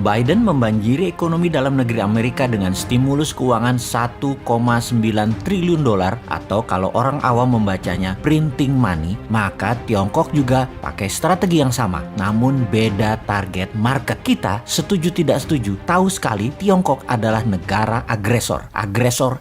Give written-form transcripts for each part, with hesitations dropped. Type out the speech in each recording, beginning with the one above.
Biden membanjiri ekonomi dalam negeri Amerika dengan stimulus keuangan 1,9 triliun dolar atau kalau orang awam membacanya printing money, maka Tiongkok juga pakai strategi yang sama, namun beda target market. Kita setuju tidak setuju, tahu sekali Tiongkok adalah negara agresor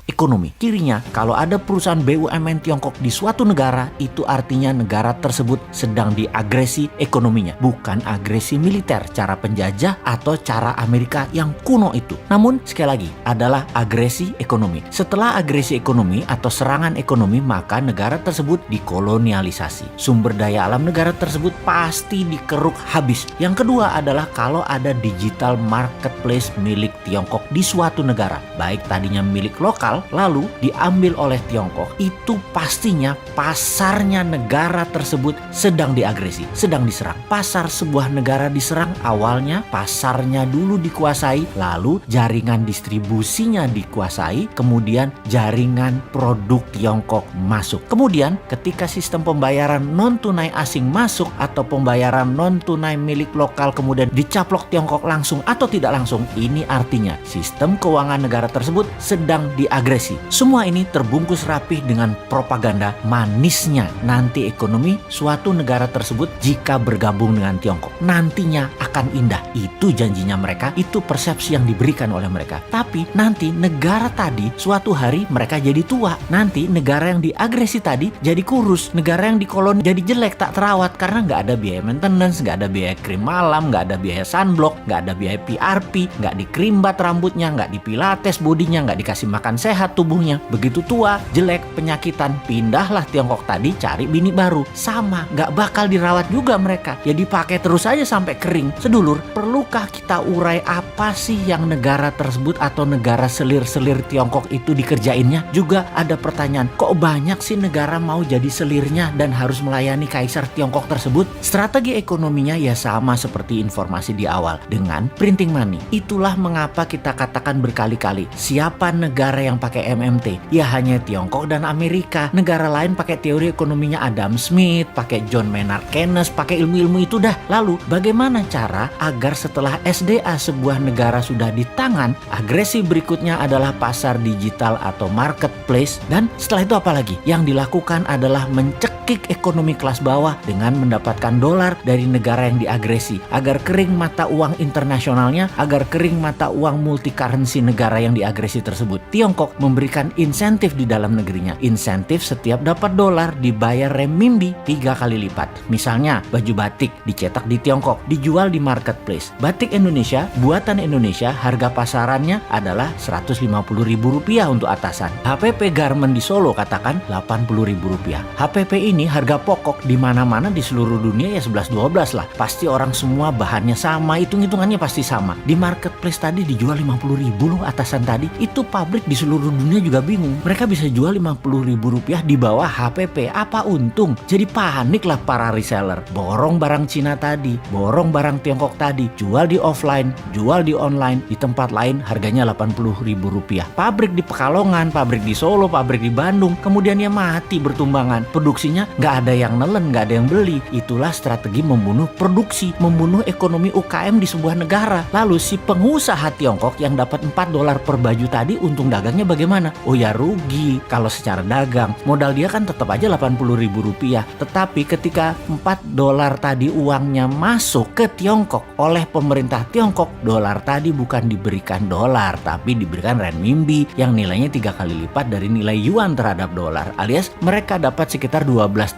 ekonomi. Cirinya kalau ada perusahaan BUMN Tiongkok di suatu negara, itu artinya negara tersebut sedang diagresi ekonominya, bukan agresi militer cara penjajah atau cara Amerika yang kuno itu. Namun sekali lagi adalah agresi ekonomi. Setelah agresi ekonomi atau serangan ekonomi, maka negara tersebut dikolonialisasi. Sumber daya alam negara tersebut pasti dikeruk habis. Yang kedua adalah kalau ada digital marketplace milik Tiongkok di suatu negara, baik tadinya milik lokal lalu diambil oleh Tiongkok, itu pastinya pasarnya negara tersebut sedang diagresi, sedang diserang. Pasar sebuah negara diserang, awalnya pasarnya dulu dikuasai, lalu jaringan distribusinya dikuasai, kemudian jaringan produk Tiongkok masuk. Kemudian ketika sistem pembayaran non-tunai asing masuk atau pembayaran non-tunai milik lokal kemudian dicaplok Tiongkok langsung atau tidak langsung, ini artinya sistem keuangan negara tersebut sedang diagresi. Semua ini terbungkus rapih dengan propaganda manisnya nanti ekonomi suatu negara tersebut jika bergabung dengan Tiongkok nantinya akan indah. Itu janjinya mereka, itu persepsi yang diberikan oleh mereka. Tapi nanti negara tadi suatu hari mereka jadi tua. Nanti negara yang diagresi tadi jadi kurus. Negara yang dikoloni jadi jelek, tak terawat karena nggak ada biaya maintenance, nggak ada biaya krim malam, nggak ada biaya sunblock, nggak ada biaya PRP, nggak dikrimbat rambutnya, nggak dipilates bodinya, nggak dikasih makan sehat tubuhnya. Begitu tua, jelek, penyakitan, pindahlah Tiongkok tadi cari bini baru. Sama, nggak bakal dirawat juga mereka. Ya dipakai terus aja sampai kering. Sedulur, perlukah kita urai apa sih yang negara tersebut atau negara selir-selir Tiongkok itu dikerjainnya? Juga ada pertanyaan, kok banyak sih negara mau jadi selirnya dan harus melayani kaisar Tiongkok tersebut? Strategi ekonominya ya sama seperti informasi di awal, dengan printing money. Itulah mengapa kita katakan berkali-kali, siapa negara yang pakai MMT? Ya hanya Tiongkok dan Amerika. Negara lain pakai teori ekonominya Adam Smith, pakai John Maynard Keynes, pakai ilmu-ilmu itu dah. Lalu bagaimana cara agar setelah SDA sebuah negara sudah di tangan, agresi berikutnya adalah pasar digital atau marketplace, dan setelah itu apa lagi? Yang dilakukan adalah mencekik ekonomi kelas bawah dengan mendapatkan dolar dari negara yang diagresi agar kering mata uang internasionalnya, agar kering mata uang multi currency negara yang diagresi tersebut. Tiongkok memberikan insentif di dalam negerinya. Insentif setiap dapat dolar dibayar renminbi 3 kali lipat. Misalnya baju batik dicetak di Tiongkok, dijual di marketplace. Batik Indonesia, buatan Indonesia, harga pasarannya adalah Rp150.000 untuk atasan. HPP Garment di Solo katakan Rp80.000. HPP ini harga pokok di mana-mana di seluruh dunia ya 11-12 lah. Pasti orang semua bahannya sama, hitung-hitungannya pasti sama. Di marketplace tadi dijual Rp50.000 loh atasan tadi. Itu pabrik di seluruh dunia juga bingung. Mereka bisa jual Rp50.000 di bawah HPP. Apa untung? Jadi panik lah para reseller. Borong barang Cina tadi, borong barang Tiongkok tadi, jual di offline, jual di online. Di tempat lain harganya Rp80.000. Pabrik di Pekalongan, pabrik di Solo, pabrik di Bandung, kemudian ya mati bertumbangan. Produksinya nggak ada yang nelen, nggak ada yang beli. Itulah strategi membunuh produksi, membunuh ekonomi UKM di sebuah negara. Lalu si pengusaha Tiongkok yang dapat $4 per baju tadi, untung dagangnya bagaimana? Oh ya rugi kalau secara dagang. Modal dia kan tetap aja Rp80.000. Tetapi ketika $4 tadi uangnya masuk ke Tiongkok oleh pemerintah Tiongkok, dolar tadi bukan diberikan dolar, tapi diberikan renminbi yang nilainya 3 kali lipat dari nilai yuan terhadap dolar, alias mereka dapat sekitar $12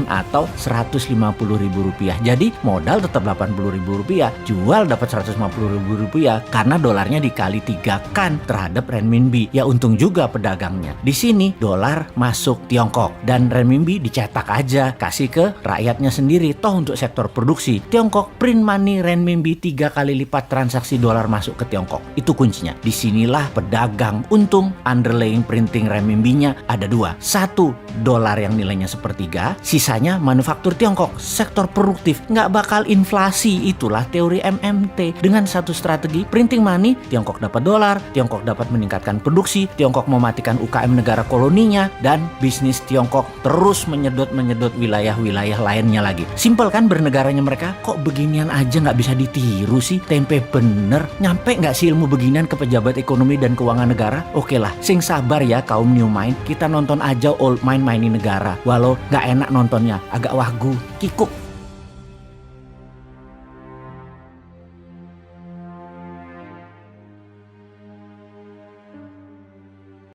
atau Rp150.000. Jadi modal tetap Rp80.000, jual dapat Rp150.000 karena dolarnya dikali 3 kan terhadap renminbi. Ya untung juga pedagangnya. Di sini dolar masuk Tiongkok dan renminbi dicetak aja, kasih ke rakyatnya sendiri. Toh untuk sektor produksi, Tiongkok print money renminbi 3 kali lipat transaksi dolar masuk ke Tiongkok. Itu kuncinya. Disinilah pedagang untung. Underlying printing renminbinya ada 2. 1, dolar yang nilainya sepertiga, sisanya manufaktur Tiongkok, sektor produktif, nggak bakal inflasi. Itulah teori MMT. Dengan satu strategi printing money, Tiongkok dapat dolar, Tiongkok dapat meningkatkan produksi, Tiongkok mematikan UKM negara koloninya, dan bisnis Tiongkok terus menyedot wilayah-wilayah lainnya lagi. Simpel kan bernegaranya mereka? Kok beginian aja nggak bisa ditiru sih? Tempe bener bener? Nyampe nggak sih ilmu beginian ke pejabat ekonomi dan keuangan negara? Oke lah, sing sabar ya kaum new mind. Kita nonton aja old mind mainin negara. Walau nggak enak nontonnya, agak wagu, kikuk.